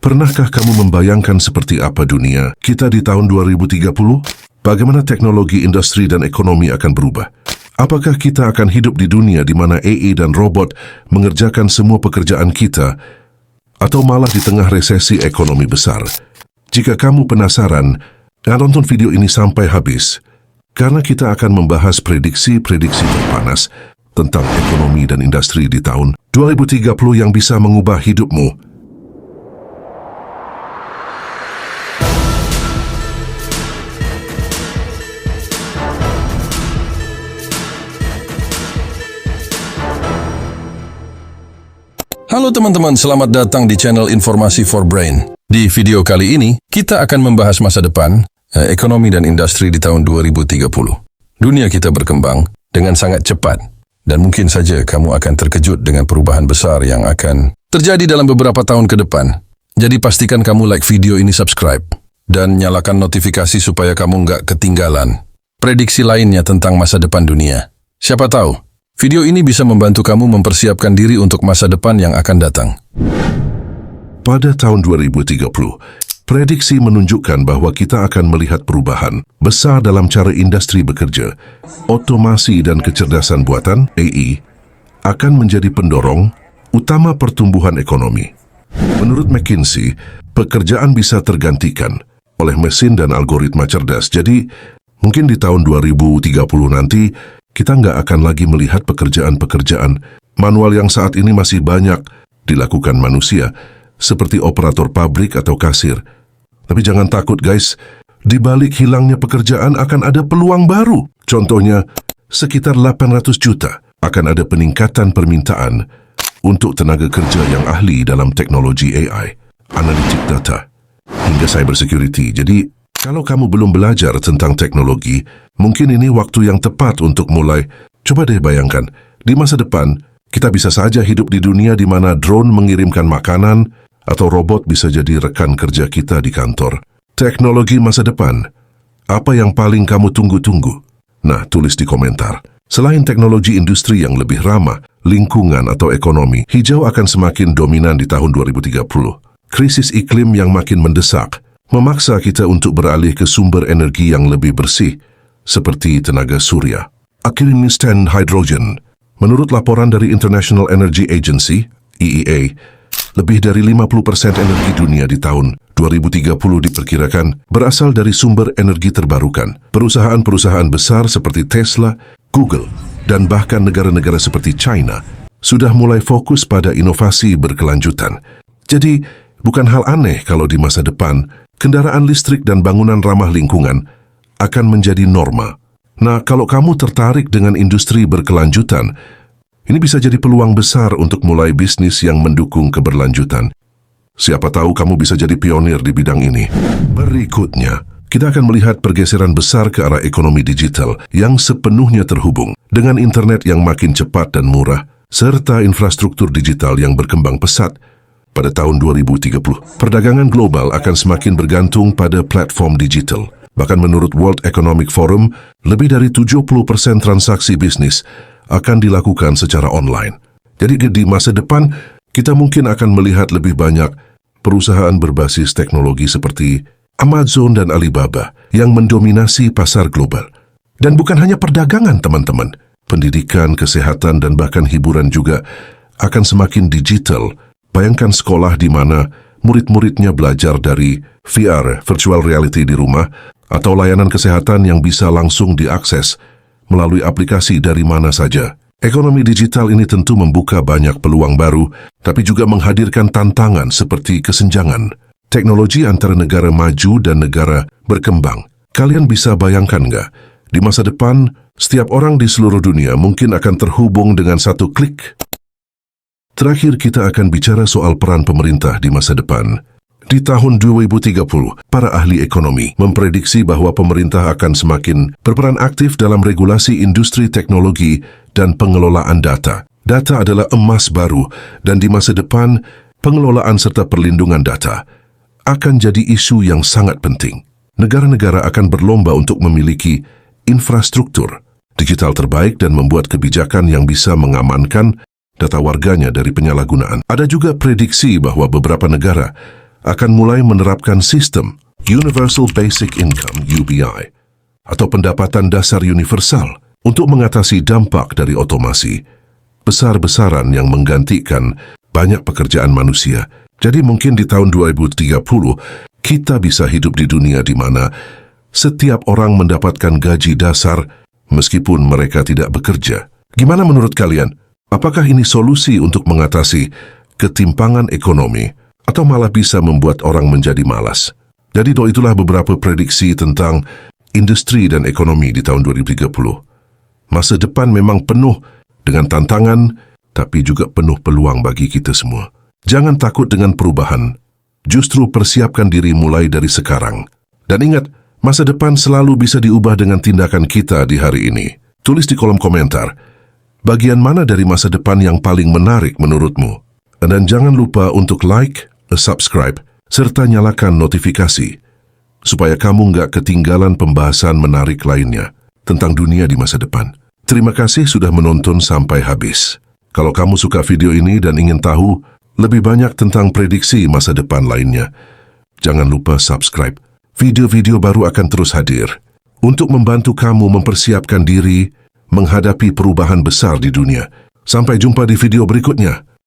Pernahkah kamu membayangkan seperti apa dunia kita di tahun 2030? Bagaimana teknologi, industri, dan ekonomi akan berubah? Apakah kita akan hidup di dunia di mana AI dan robot mengerjakan semua pekerjaan kita, atau malah di tengah resesi ekonomi besar? Jika kamu penasaran, tonton video ini sampai habis, karena kita akan membahas prediksi-prediksi terpanas tentang ekonomi dan industri di tahun 2030 yang bisa mengubah hidupmu. Halo teman-teman, selamat datang di channel Informasi for Brain. Di video kali ini, kita akan membahas masa depan, ekonomi dan industri di tahun 2030. Dunia kita berkembang dengan sangat cepat, dan mungkin saja kamu akan terkejut dengan perubahan besar yang akan terjadi dalam beberapa tahun ke depan. Jadi pastikan kamu like video ini, subscribe, dan nyalakan notifikasi supaya kamu nggak ketinggalan prediksi lainnya tentang masa depan dunia. Siapa tahu, video ini bisa membantu kamu mempersiapkan diri untuk masa depan yang akan datang. Pada tahun 2030, prediksi menunjukkan bahwa kita akan melihat perubahan besar dalam cara industri bekerja. Otomasi dan kecerdasan buatan (AI) akan menjadi pendorong utama pertumbuhan ekonomi. Menurut McKinsey, pekerjaan bisa tergantikan oleh mesin dan algoritma cerdas. Jadi, mungkin di tahun 2030 nanti, kita nggak akan lagi melihat pekerjaan-pekerjaan manual yang saat ini masih banyak dilakukan manusia, seperti operator pabrik atau kasir. Tapi jangan takut guys, di balik hilangnya pekerjaan akan ada peluang baru. Contohnya, sekitar 800 juta akan ada peningkatan permintaan untuk tenaga kerja yang ahli dalam teknologi AI, analitik data, hingga cybersecurity. Jadi, kalau kamu belum belajar tentang teknologi, mungkin ini waktu yang tepat untuk mulai. Coba deh bayangkan, di masa depan, kita bisa saja hidup di dunia di mana drone mengirimkan makanan, atau robot bisa jadi rekan kerja kita di kantor. Teknologi masa depan, apa yang paling kamu tunggu-tunggu? Nah, tulis di komentar. Selain teknologi industri yang lebih ramah, lingkungan atau ekonomi, hijau akan semakin dominan di tahun 2030. Krisis iklim yang makin mendesak memaksa kita untuk beralih ke sumber energi yang lebih bersih, seperti tenaga surya. Instant hydrogen. Menurut laporan dari International Energy Agency, IEA, lebih dari 50% energi dunia di tahun 2030 diperkirakan berasal dari sumber energi terbarukan. Perusahaan-perusahaan besar seperti Tesla, Google, dan bahkan negara-negara seperti China sudah mulai fokus pada inovasi berkelanjutan. Jadi, bukan hal aneh kalau di masa depan, kendaraan listrik dan bangunan ramah lingkungan akan menjadi norma. Nah, kalau kamu tertarik dengan industri berkelanjutan, ini bisa jadi peluang besar untuk mulai bisnis yang mendukung keberlanjutan. Siapa tahu kamu bisa jadi pionir di bidang ini. Berikutnya, kita akan melihat pergeseran besar ke arah ekonomi digital yang sepenuhnya terhubung dengan internet yang makin cepat dan murah, serta infrastruktur digital yang berkembang pesat. Pada tahun 2030, perdagangan global akan semakin bergantung pada platform digital. Bahkan menurut World Economic Forum, lebih dari 70% transaksi bisnis akan dilakukan secara online. Jadi di masa depan, kita mungkin akan melihat lebih banyak perusahaan berbasis teknologi seperti Amazon dan Alibaba yang mendominasi pasar global. Dan bukan hanya perdagangan, teman-teman. Pendidikan, kesehatan, dan bahkan hiburan juga akan semakin digital. Bayangkan sekolah di mana murid-muridnya belajar dari VR, virtual reality di rumah, atau layanan kesehatan yang bisa langsung diakses melalui aplikasi dari mana saja. Ekonomi digital ini tentu membuka banyak peluang baru, tapi juga menghadirkan tantangan seperti kesenjangan teknologi antara negara maju dan negara berkembang. Kalian bisa bayangkan nggak? Di masa depan, setiap orang di seluruh dunia mungkin akan terhubung dengan satu klik. Terakhir, kita akan bicara soal peran pemerintah di masa depan. Di tahun 2030, para ahli ekonomi memprediksi bahwa pemerintah akan semakin berperan aktif dalam regulasi industri teknologi dan pengelolaan data. Data adalah emas baru, dan di masa depan, pengelolaan serta perlindungan data akan jadi isu yang sangat penting. Negara-negara akan berlomba untuk memiliki infrastruktur digital terbaik dan membuat kebijakan yang bisa mengamankan data warganya dari penyalahgunaan. Ada juga prediksi bahwa beberapa negara akan mulai menerapkan sistem Universal Basic Income (UBI) atau pendapatan dasar universal untuk mengatasi dampak dari otomasi besar-besaran yang menggantikan banyak pekerjaan manusia. Jadi mungkin di tahun 2030 kita bisa hidup di dunia di mana setiap orang mendapatkan gaji dasar meskipun mereka tidak bekerja. Gimana menurut kalian? Apakah ini solusi untuk mengatasi ketimpangan ekonomi atau malah bisa membuat orang menjadi malas? Jadi itulah beberapa prediksi tentang industri dan ekonomi di tahun 2030. Masa depan memang penuh dengan tantangan, tapi juga penuh peluang bagi kita semua. Jangan takut dengan perubahan. Justru persiapkan diri mulai dari sekarang. Dan ingat, masa depan selalu bisa diubah dengan tindakan kita di hari ini. Tulis di kolom komentar, bagian mana dari masa depan yang paling menarik menurutmu? Dan jangan lupa untuk like, subscribe, serta nyalakan notifikasi, supaya kamu nggak ketinggalan pembahasan menarik lainnya tentang dunia di masa depan. Terima kasih sudah menonton sampai habis. Kalau kamu suka video ini dan ingin tahu lebih banyak tentang prediksi masa depan lainnya, jangan lupa subscribe. Video-video baru akan terus hadir untuk membantu kamu mempersiapkan diri menghadapi perubahan besar di dunia. Sampai jumpa di video berikutnya.